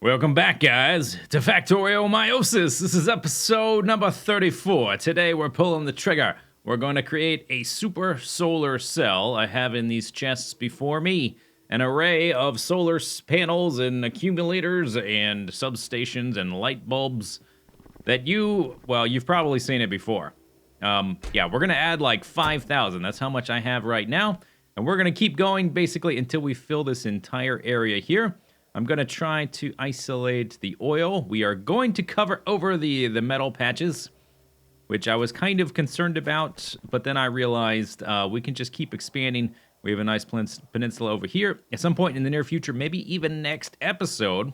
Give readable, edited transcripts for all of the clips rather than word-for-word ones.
Welcome back, guys, to Factorio Meiosis. This is episode number 34. Today, we're pulling the trigger. We're going to create a super solar cell. I have in these chests before me an array of solar panels and accumulators and substations and light bulbs that you've probably seen it before. Yeah, we're going to add like 5,000. That's how much I have right now. And we're going to keep going basically until we fill this entire area here. I'm going to try to isolate the oil. We are going to cover over the metal patches, which I was kind of concerned about, but then I realized we can just keep expanding. We have a nice peninsula over here. At some point in the near future, maybe even next episode,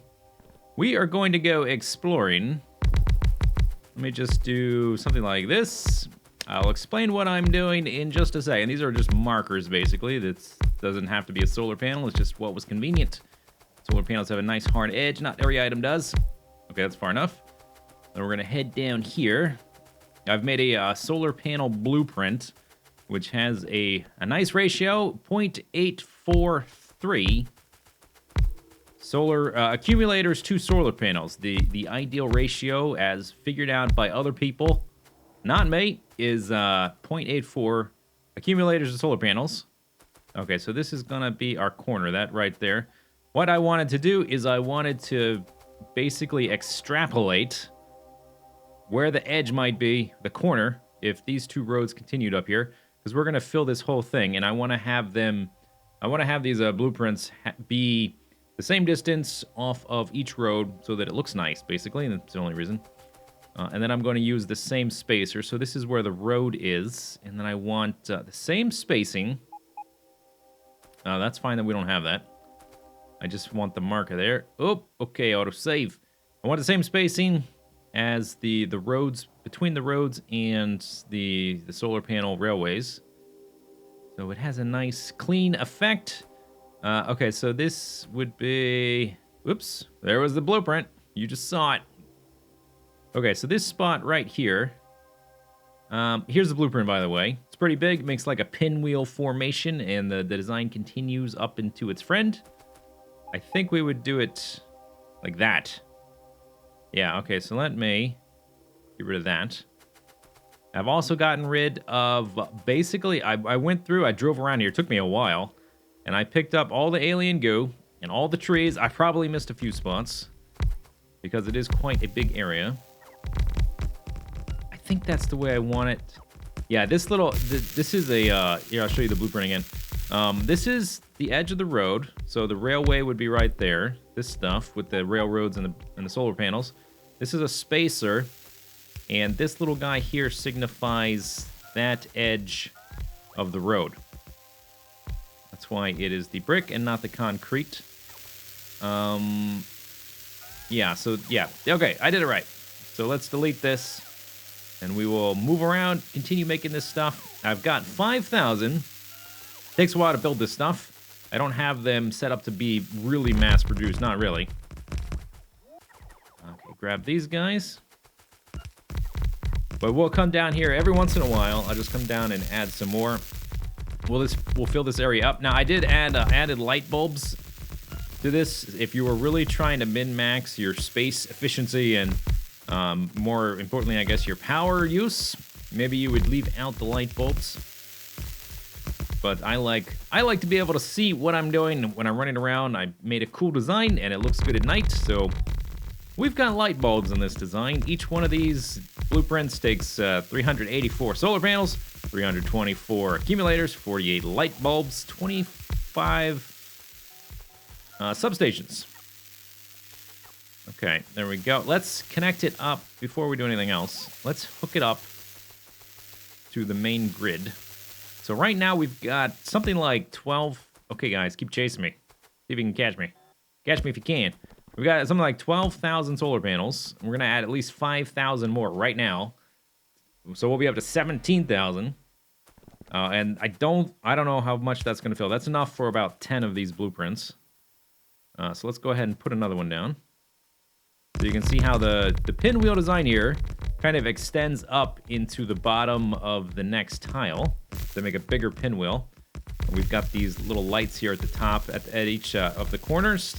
we are going to go exploring. Let me just do something like this. I'll explain what I'm doing in just a second. These are just markers, basically. This doesn't have to be a solar panel. It's just what was convenient. Solar panels have a nice hard edge. Not every item does. Okay, that's far enough. Then we're going to head down here. I've made a solar panel blueprint, which has a nice ratio, 0.843 solar accumulators to solar panels. The ideal ratio, as figured out by other people, not me, is 0.84 accumulators to solar panels. Okay, so this is going to be our corner, that right there. What I wanted to do is I wanted to basically extrapolate where the edge might be, the corner, if these two roads continued up here, because we're going to fill this whole thing, and I want to have these blueprints be the same distance off of each road so that it looks nice, basically, and that's the only reason. And then I'm going to use the same spacer, so this is where the road is, and then I want the same spacing. That's fine that we don't have that. I just want the marker there. Oh, okay, autosave. I want the same spacing as the roads, between the roads and the solar panel railways. So it has a nice clean effect. Okay, so this would be... Whoops, there was the blueprint. You just saw it. Okay, so this spot right here. Here's the blueprint, by the way. It's pretty big. It makes like a pinwheel formation, and the design continues up into its friend. I think we would do it like that. Yeah, okay, so let me get rid of that. I've also gotten rid of, basically, I drove around here. It took me a while, and I picked up all the alien goo and all the trees. I probably missed a few spots because it is quite a big area. I think that's the way I want it. Yeah, this is a, here, I'll show you the blueprint again. This is the edge of the road, so the railway would be right there. This stuff with the railroads and the solar panels. This is a spacer, and this little guy here signifies that edge of the road. That's why it is the brick and not the concrete. Yeah, so, yeah. Okay, I did it right. So let's delete this, and we will move around, continue making this stuff. I've got 5,000. Takes a while to build this stuff. I don't have them set up to be really mass-produced. Not really. Okay, grab these guys. But we'll come down here every once in a while. I'll just come down and add some more. We'll fill this area up. Now, I did add added light bulbs to this. If you were really trying to min-max your space efficiency and, more importantly, I guess, your power use, maybe you would leave out the light bulbs. But I like to be able to see what I'm doing when I'm running around. I made a cool design, and it looks good at night, so we've got light bulbs in this design. Each one of these blueprints takes 384 solar panels, 324 accumulators, 48 light bulbs, 25 substations. Okay, there we go. Let's connect it up before we do anything else. Let's hook it up to the main grid. So right now we've got something like 12... Okay, guys, keep chasing me. See if you can catch me. Catch me if you can. We've got something like 12,000 solar panels. We're going to add at least 5,000 more right now. So we'll be up to 17,000. And I don't know how much that's going to fill. That's enough for about 10 of these blueprints. So let's go ahead and put another one down. So you can see how the pinwheel design here kind of extends up into the bottom of the next tile to make a bigger pinwheel. And we've got these little lights here at the top at each of the corners.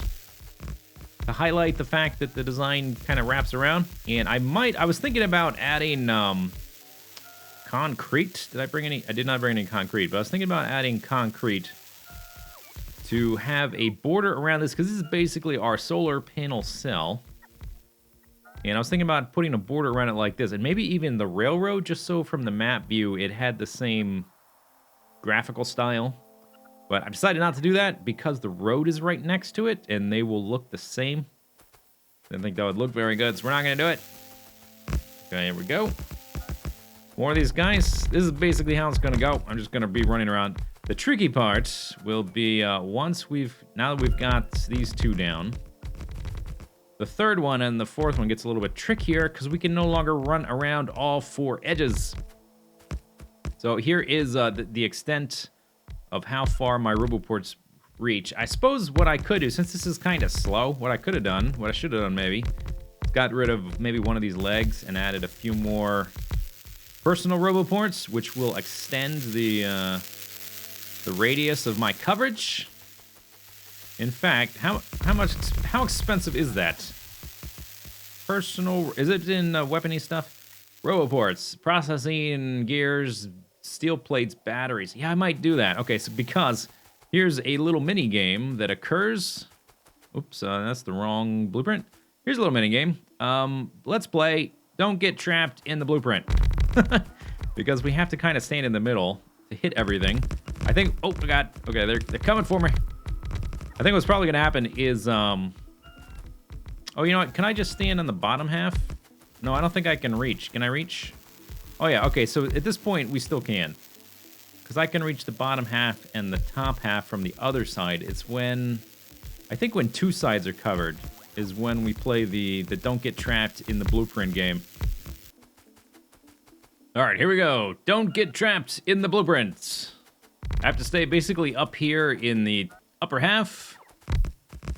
to highlight the fact that the design kind of wraps around. And I was thinking about adding concrete. Did I bring any? I did not bring any concrete, but I was thinking about adding concrete to have a border around this, because this is basically our solar panel cell. And I was thinking about putting a border around it like this, and maybe even the railroad, just so from the map view it had the same graphical style. But I decided not to do that because the road is right next to it, and they will look the same. I didn't think that would look very good, so we're not going to do it. Okay, here we go. More of these guys. This is basically how it's going to go. I'm just going to be running around. The tricky part will be now that we've got these two down, the third one and the fourth one gets a little bit trickier because we can no longer run around all four edges. So here is the extent of how far my roboports reach. I suppose what I could do, since this is kind of slow, what I should have done maybe, got rid of maybe one of these legs and added a few more personal roboports, which will extend the radius of my coverage. In fact, how expensive is that? Personal, is it in weapony stuff? Roboports, processing, gears, steel plates, batteries. Yeah, I might do that. Okay, so because here's a little mini game that occurs. Oops, that's the wrong blueprint. Here's a little mini game. Let's play. Don't get trapped in the blueprint. Because we have to kind of stand in the middle to hit everything. I think, oh my god, okay, they're coming for me. I think what's probably gonna happen is, oh, you know what, can I just stand on the bottom half? No, I don't think I can reach. Can I reach? Oh yeah, okay, so at this point, we still can. Because I can reach the bottom half and the top half from the other side. It's when, I think when two sides are covered, is when we play the don't get trapped in the blueprint game. All right, here we go. Don't get trapped in the blueprints. I have to stay basically up here in the upper half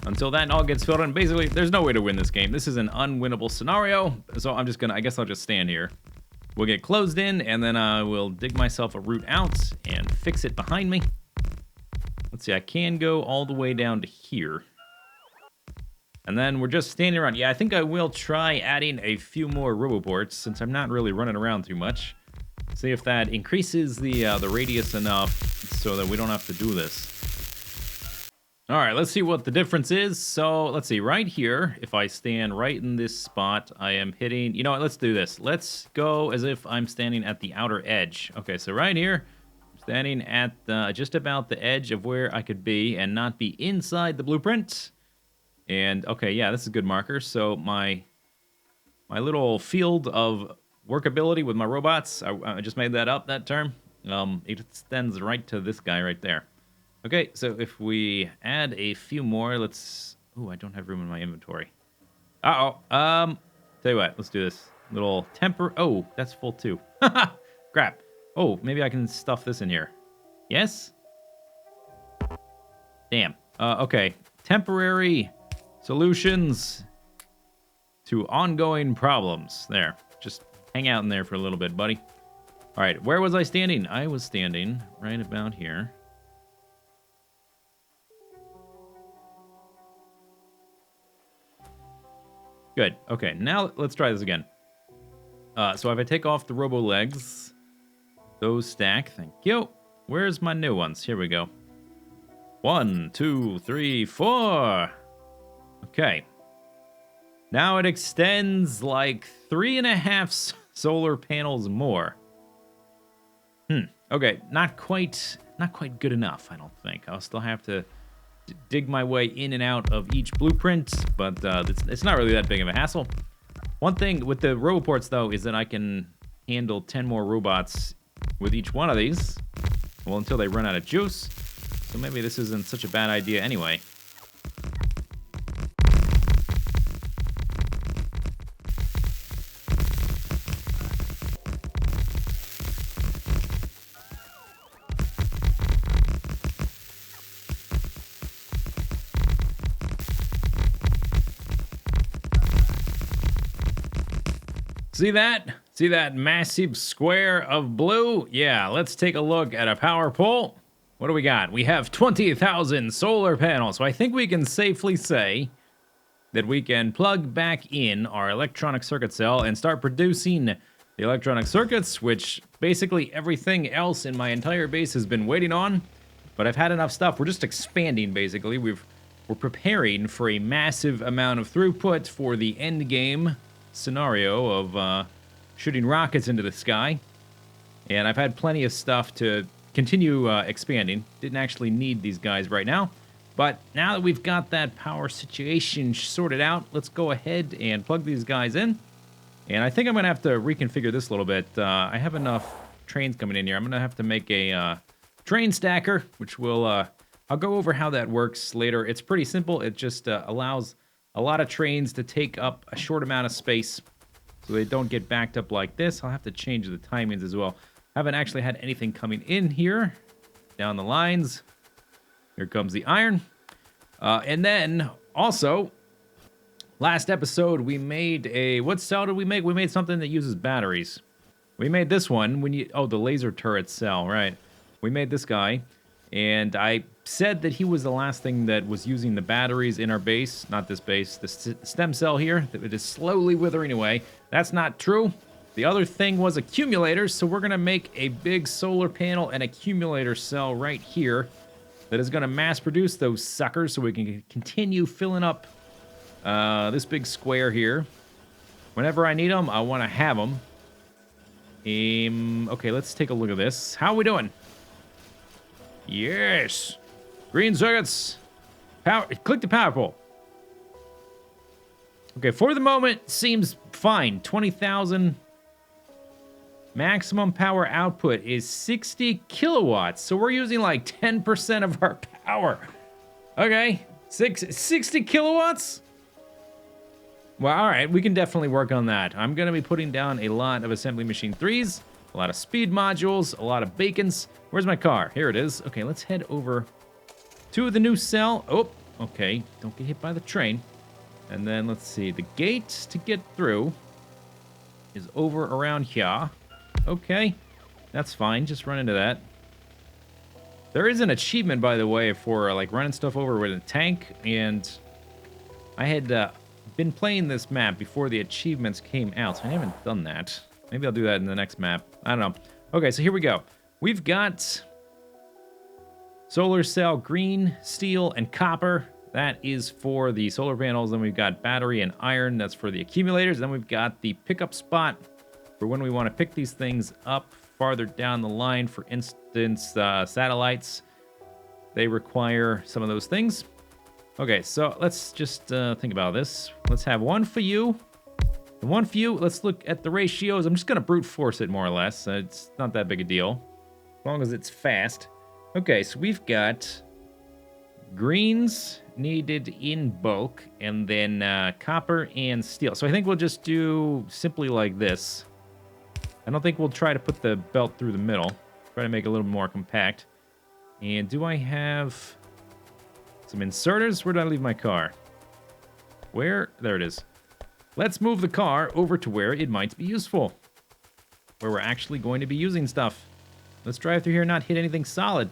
until that all gets filled in. Basically, there's no way to win this game. This is an unwinnable scenario, so I'm just gonna, I guess I'll just stand here. We'll get closed in, and then I will dig myself a route out and fix it behind me. Let's see, I can go all the way down to here. And then we're just standing around. Yeah, I think I will try adding a few more roboports since I'm not really running around too much. See if that increases the radius enough so that we don't have to do this. All right, let's see what the difference is. So let's see, right here, if I stand right in this spot, I am hitting, you know what, let's do this. Let's go as if I'm standing at the outer edge. Okay, so right here, I'm standing at just about the edge of where I could be and not be inside the blueprint. And okay, yeah, this is a good marker. So my little field of workability with my robots, I just made that up, that term. It extends right to this guy right there. Okay, so if we add a few more, let's... Ooh, I don't have room in my inventory. Uh-oh. Tell you what, let's do this. Little temper... Oh, that's full too. Crap. Oh, maybe I can stuff this in here. Yes? Damn. Okay. Temporary solutions to ongoing problems. There. Just hang out in there for a little bit, buddy. All right, where was I standing? I was standing right about here. Good. Okay, now let's try this again. So if I take off the robo legs, those stack. Thank you. Where's my new ones? Here we go. 1, 2, 3, 4. Okay. Now it extends like 3.5 solar panels more. Okay, not quite good enough, I don't think. I'll still have to dig my way in and out of each blueprint, but it's not really that big of a hassle. One thing with the roboports, though, is that I can handle 10 more robots with each one of these. Well, until they run out of juice. So maybe this isn't such a bad idea anyway. See that? See that massive square of blue? Yeah, let's take a look at a power pole. What do we got? We have 20,000 solar panels. So I think we can safely say that we can plug back in our electronic circuit cell and start producing the electronic circuits, which basically everything else in my entire base has been waiting on. But I've had enough stuff. We're just expanding, basically. We're preparing for a massive amount of throughput for the end game scenario of shooting rockets into the sky. And I've had plenty of stuff to continue expanding. Didn't actually need these guys right now. But now that we've got that power situation sorted out, let's go ahead and plug these guys in. And I think I'm going to have to reconfigure this a little bit. I have enough trains coming in here. I'm going to have to make a train stacker, which will... I'll go over how that works later. It's pretty simple. It just allows a lot of trains to take up a short amount of space so they don't get backed up like this. I'll have to change the timings as well. Haven't actually had anything coming in here. Down the lines. Here comes the iron. And then, also, last episode, we made a... What cell did we make? We made something that uses batteries. We made this one when you... Oh, the laser turret cell, right. We made this guy. And I said that he was the last thing that was using the batteries in our base. Not this base. The stem cell here. That it is slowly withering away. That's not true. The other thing was accumulators. So we're going to make a big solar panel and accumulator cell right here. That is going to mass produce those suckers so we can continue filling up this big square here. Whenever I need them, I want to have them. Okay, let's take a look at this. How are we doing? Yes. Green circuits. Power. Click the power pole. Okay, for the moment, seems fine. 20,000. Maximum power output is 60 kilowatts. So we're using like 10% of our power. Okay. 60 kilowatts? Well, all right. We can definitely work on that. I'm going to be putting down a lot of assembly machine 3s, a lot of speed modules, a lot of bacons. Where's my car? Here it is. Okay, let's head over to the new cell. Oh, okay. Don't get hit by the train. And then let's see. The gate to get through is over around here. Okay, that's fine. Just run into that. There is an achievement, by the way, for like running stuff over with a tank, and I had been playing this map before the achievements came out, so I haven't done that. Maybe I'll do that in the next map. I don't know. Okay, so here we go. We've got solar cell, green, steel, and copper. That is for the solar panels. Then we've got battery and iron. That's for the accumulators. Then we've got the pickup spot for when we want to pick these things up farther down the line. For instance, satellites, they require some of those things. Okay, so let's just think about this. Let's have one for you and one for you. Let's look at the ratios. I'm just going to brute force it more or less. It's not that big a deal, as long as it's fast. Okay, so we've got greens needed in bulk, and then copper and steel. So I think we'll just do simply like this. I don't think we'll try to put the belt through the middle. Try to make it a little more compact. And do I have some inserters? Where did I leave my car? Where? There it is. Let's move the car over to where it might be useful. Where we're actually going to be using stuff. Let's drive through here and not hit anything solid.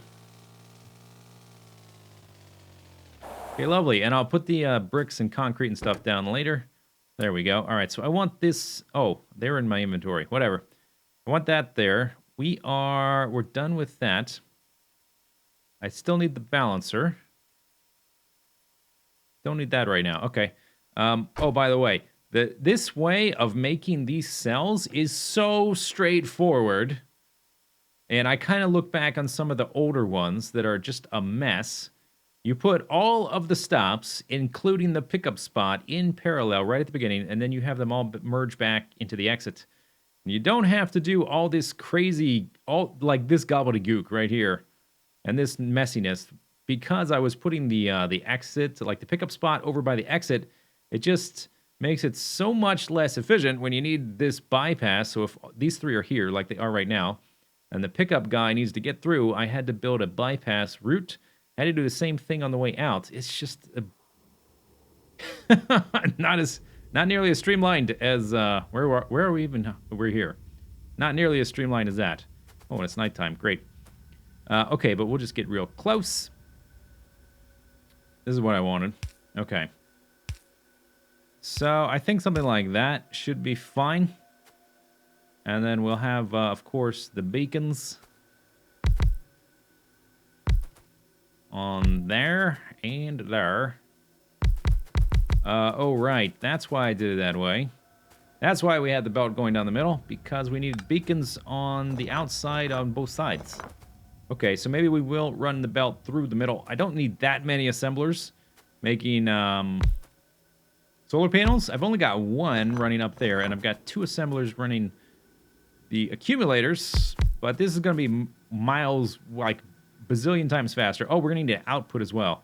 Okay, lovely. And I'll put the bricks and concrete and stuff down later. There we go. All right, so I want this... Oh, they're in my inventory. Whatever. I want that there. We're done with that. I still need the balancer. Don't need that right now. Okay. Oh, by the way, this way of making these cells is so straightforward. And I kind of look back on some of the older ones that are just a mess. You put all of the stops, including the pickup spot, in parallel right at the beginning, and then you have them all merge back into the exit. You don't have to do all this crazy, like this gobbledygook right here, and this messiness. Because I was putting the exit, like the pickup spot, over by the exit, it just makes it so much less efficient when you need this bypass. So if these three are here, like they are right now, and the pickup guy needs to get through, I had to build a bypass route. I had to do the same thing on the way out. It's just not nearly as streamlined as where are we even? We're here. Not nearly as streamlined as that. Oh, and it's nighttime. Great. Okay, but we'll just get real close. This is what I wanted. Okay. So I think something like that should be fine. And then we'll have, of course, the beacons on there and there. Oh, right. That's why I did it that way. That's why we had the belt going down the middle, because we needed beacons on the outside on both sides. Okay, so maybe we will run the belt through the middle. I don't need that many assemblers making solar panels. I've only got one running up there, and I've got 2 assemblers running the accumulators, but this is going to be miles, like, bazillion times faster. Oh, we're going to need an output as well.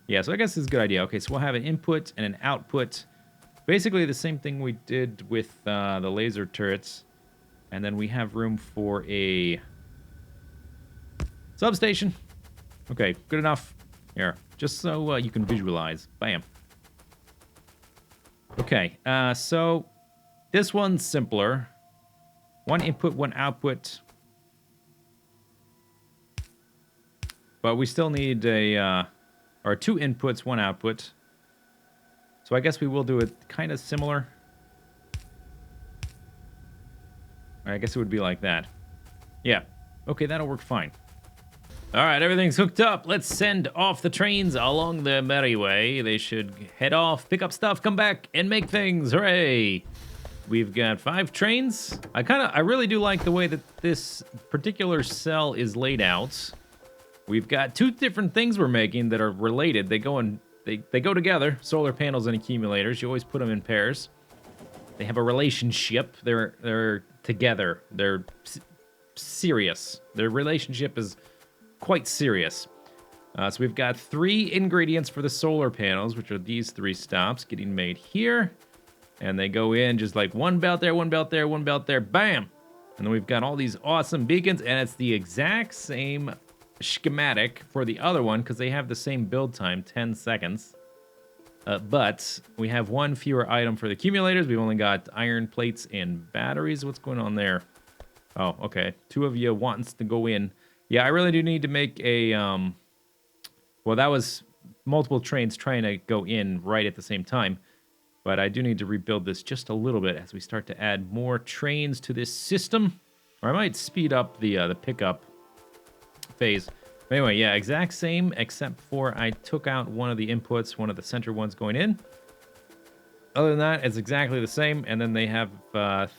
Yeah, so I guess this is a good idea. Okay, so we'll have an input and an output. Basically the same thing we did with the laser turrets. And then we have room for a substation. Okay, good enough. Here, just so you can visualize. Bam. Okay, so this one's simpler. 1 input, 1 output. But we still need a, or 2 inputs, 1 output. So I guess we will do it kind of similar. I guess it would be like that. Yeah. Okay, that'll work fine. All right, everything's hooked up. Let's send off the trains along the merry way. They should head off, pick up stuff, come back, and make things. Hooray! We've got 5 trains. I really do like the way that this particular cell is laid out. We've got 2 different things we're making that are related. They go together, solar panels and accumulators. You always put them in pairs. They have a relationship. They're together. They're serious. Their relationship is quite serious. So we've got 3 ingredients for the solar panels, which are these 3 stops getting made here. And they go in just like 1 belt there, 1 belt there, 1 belt there, bam! And then we've got all these awesome beacons, and it's the exact same schematic for the other one, because they have the same build time, 10 seconds. But we have 1 fewer item for the accumulators. We've only got iron plates and batteries. What's going on there? Oh, okay. 2 of you wants to go in. Yeah, I really do need to make a... Well, that was multiple trains trying to go in right at the same time. But I do need to rebuild this just a little bit as we start to add more trains to this system. Or I might speed up the pickup phase. But anyway, yeah, exact same, except for I took out one of the inputs, one of the center ones going in. Other than that, it's exactly the same. And then they have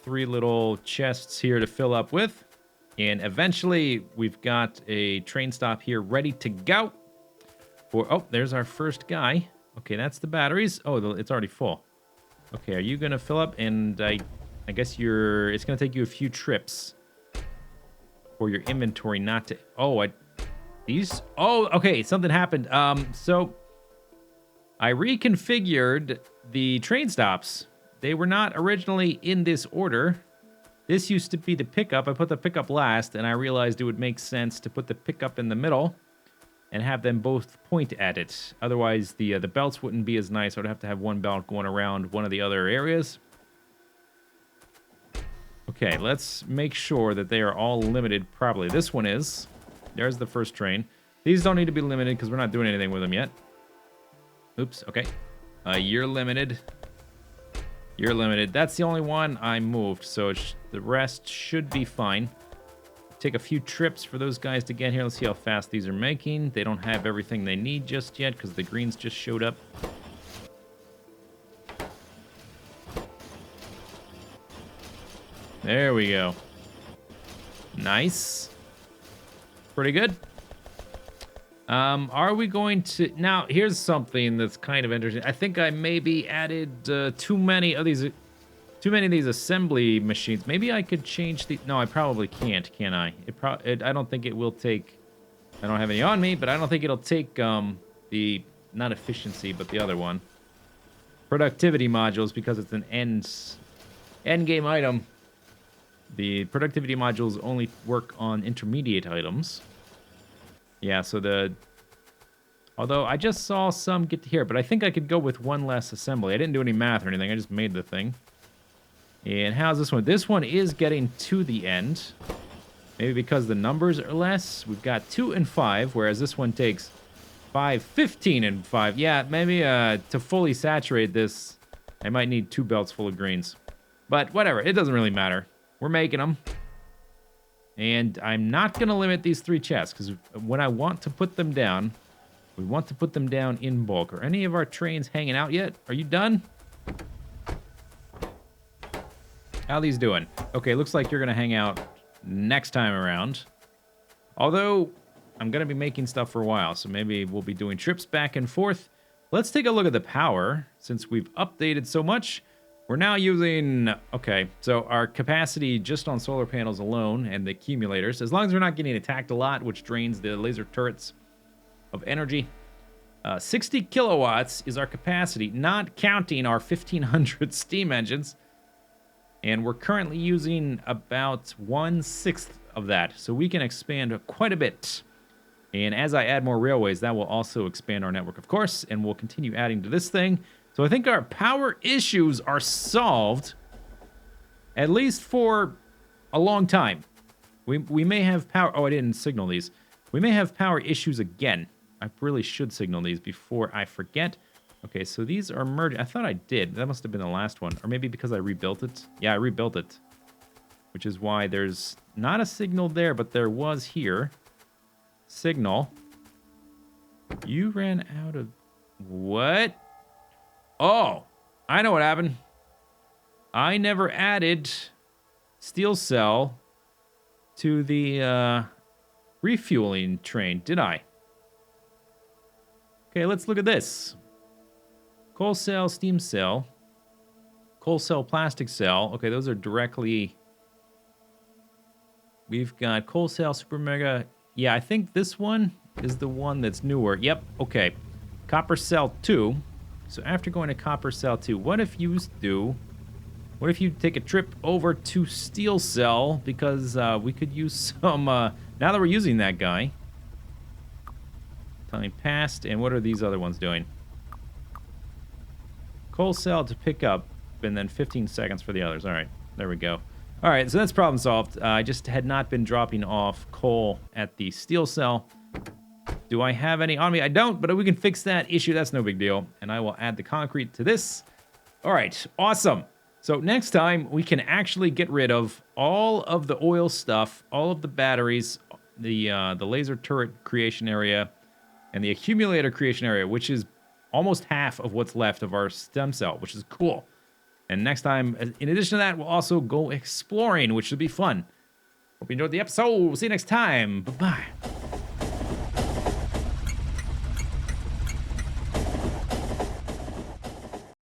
3 little chests here to fill up with. And eventually, we've got a train stop here ready to go. Oh, there's our first guy. Okay, that's the batteries. Oh, it's already full. Okay, are you going to fill up? And I guess it's going to take you a few trips for your inventory not to... Oh, okay, something happened. So I reconfigured the train stops. They were not originally in this order. This used to be the pickup. I put the pickup last, and I realized it would make sense to put the pickup in the middle and have them both point at it. Otherwise, the belts wouldn't be as nice. I'd have to have 1 belt going around one of the other areas. Okay, let's make sure that they are all limited properly. This one is. There's the first train. These don't need to be limited because we're not doing anything with them yet. Oops, okay. You're limited. You're limited. That's the only one I moved, so the rest should be fine. Take a few trips for those guys to get here. Let's see how fast these are making. They don't have everything they need just yet because the greens just showed up. There we go. Nice. Pretty good. Are we going to... Now, here's something that's kind of interesting. I think I maybe added too many of these assembly machines. Maybe I could change the... No, I probably can't, can I? I don't think it will take... I don't have any on me, but I don't think it'll take the... Not efficiency, but the other one. Productivity modules, because it's an end game item. The productivity modules only work on intermediate items. Yeah, so although I just saw some get to here, but I think I could go with 1 less assembly. I didn't do any math or anything. I just made the thing. And how's this one? This one is getting to the end. Maybe because the numbers are less. We've got 2 and 5, whereas this one takes 5, 15, and 5. Yeah, maybe to fully saturate this, I might need 2 belts full of greens. But whatever, it doesn't really matter. We're making them. And I'm not going to limit these 3 chests, because when I want to put them down, we want to put them down in bulk. Are any of our trains hanging out yet? Are you done? How are these doing? Okay, looks like you're going to hang out next time around. Although, I'm going to be making stuff for a while, so maybe we'll be doing trips back and forth. Let's take a look at the power, since we've updated so much. We're now using, okay, so our capacity just on solar panels alone and the accumulators, as long as we're not getting attacked a lot, which drains the laser turrets of energy. 60 kilowatts is our capacity, not counting our 1,500 steam engines. And we're currently using about 1/6 of that, so we can expand quite a bit. And as I add more railways, that will also expand our network, of course, and we'll continue adding to this thing. So I think our power issues are solved, at least for a long time. We may have power... Oh, I didn't signal these. We may have power issues again. I really should signal these before I forget. Okay, so these are merging. I thought I did. That must have been the last one. Or maybe because I rebuilt it. Yeah, I rebuilt it. Which is why there's not a signal there, but there was here. Signal. You ran out of... What? Oh, I know what happened. I never added steel cell to the refueling train, did I? Okay, let's look at this. Coal cell, steam cell. Coal cell, plastic cell. Okay, those are directly... We've got coal cell, super mega. Yeah, I think this one is the one that's newer. Yep, okay. Copper cell 2. So after going to copper cell 2, what if you take a trip over to steel cell, because we could use some, now that we're using that guy. Time passed, and what are these other ones doing? Coal cell to pick up, and then 15 seconds for the others. All right, there we go. All right, so that's problem solved. I just had not been dropping off coal at the steel cell. Do I have any on me? I don't, but we can fix that issue. That's no big deal. And I will add the concrete to this. All right, awesome. So next time, we can actually get rid of all of the oil stuff, all of the batteries, the laser turret creation area, and the accumulator creation area, which is almost half of what's left of our stem cell, which is cool. And next time, in addition to that, we'll also go exploring, which should be fun. Hope you enjoyed the episode. We'll see you next time. Bye-bye.